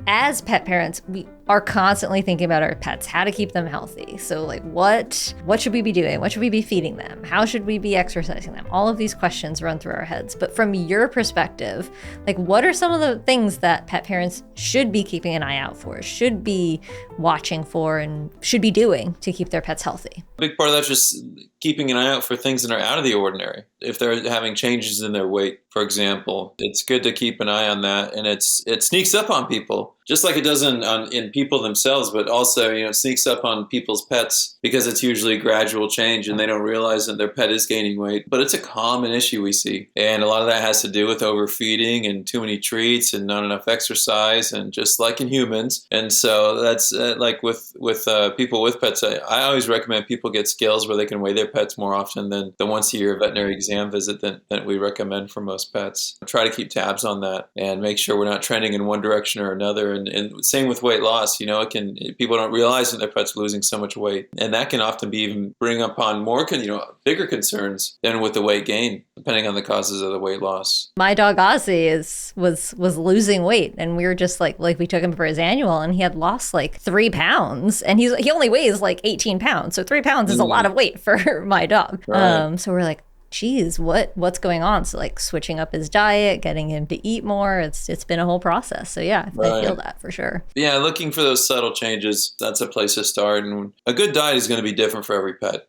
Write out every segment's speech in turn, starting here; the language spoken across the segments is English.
as pet parents, we are constantly thinking about our pets, how to keep them healthy. So like what should we be doing? What should we be feeding them? How should we be exercising them? All of these questions run through our heads. But from your perspective, like what are some of the things that pet parents should be keeping an eye out for, should be watching for, and should be doing to keep their pets healthy? A big part of that's just keeping an eye out for things that are out of the ordinary. If they're having changes in their weight, for example, it's good to keep an eye on that. And it sneaks up on people, just like it does in people themselves, but also, it sneaks up on people's pets because it's usually gradual change and they don't realize that their pet is gaining weight. But it's a common issue we see. And a lot of that has to do with overfeeding and too many treats and not enough exercise, and just like in humans. And so that's like with people with pets, I always recommend people get scales where they can weigh their pets more often than the once a year veterinary exam visit that we recommend for most pets. Try to keep tabs on that and make sure we're not trending in one direction or another. And same with weight loss. People don't realize that their pet's losing so much weight, and that can often be even bring upon more bigger concerns than with the weight gain, depending on the causes of the weight loss. My dog Ozzy was losing weight, and we were just like we took him for his annual, and he had lost like 3 pounds, and he only weighs like 18 pounds, so 3 pounds is a lot of weight for my dog. Right. So we're like, geez, what's going on? So like switching up his diet, getting him to eat more. It's been a whole process. So yeah, I feel that for sure. Yeah, looking for those subtle changes, that's a place to start. And a good diet is going to be different for every pet.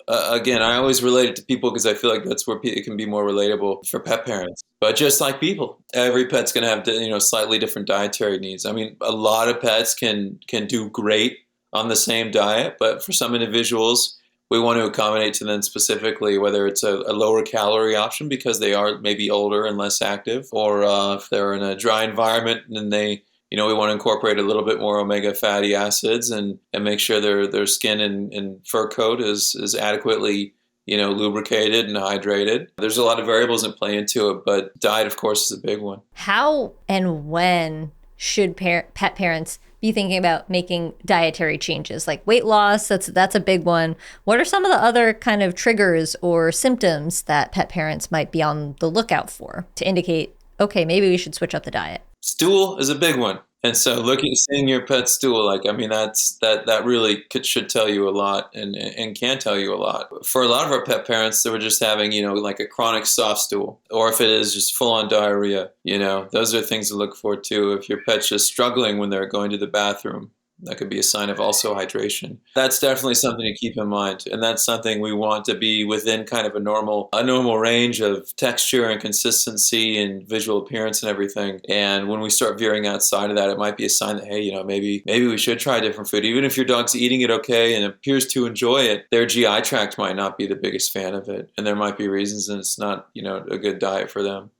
Again, I always relate it to people because I feel like that's where it can be more relatable for pet parents. But just like people, every pet's going to have slightly different dietary needs. I mean, a lot of pets can do great on the same diet, but for some individuals, we want to accommodate to them specifically, whether it's a lower calorie option because they are maybe older and less active, or if they're in a dry environment and we want to incorporate a little bit more omega fatty acids and make sure their skin and fur coat is adequately lubricated and hydrated. There's a lot of variables that play into it, but diet, of course, is a big one. How and when should pet parents be thinking about making dietary changes, like weight loss? That's a big one. What are some of the other kind of triggers or symptoms that pet parents might be on the lookout for to indicate, okay, maybe we should switch up the diet? Stool is a big one. And so seeing your pet's stool, that really should tell you a lot and can tell you a lot. For a lot of our pet parents, they were just having, like a chronic soft stool, or if it is just full on diarrhea, those are things to look for too. If your pet's just struggling when they're going to the bathroom, that could be a sign of also hydration. That's definitely something to keep in mind. And that's something we want to be within kind of a normal range of texture and consistency and visual appearance and everything. And when we start veering outside of that, it might be a sign that, hey, maybe we should try different food. Even if your dog's eating it okay and appears to enjoy it, their GI tract might not be the biggest fan of it. And there might be reasons that it's not, a good diet for them.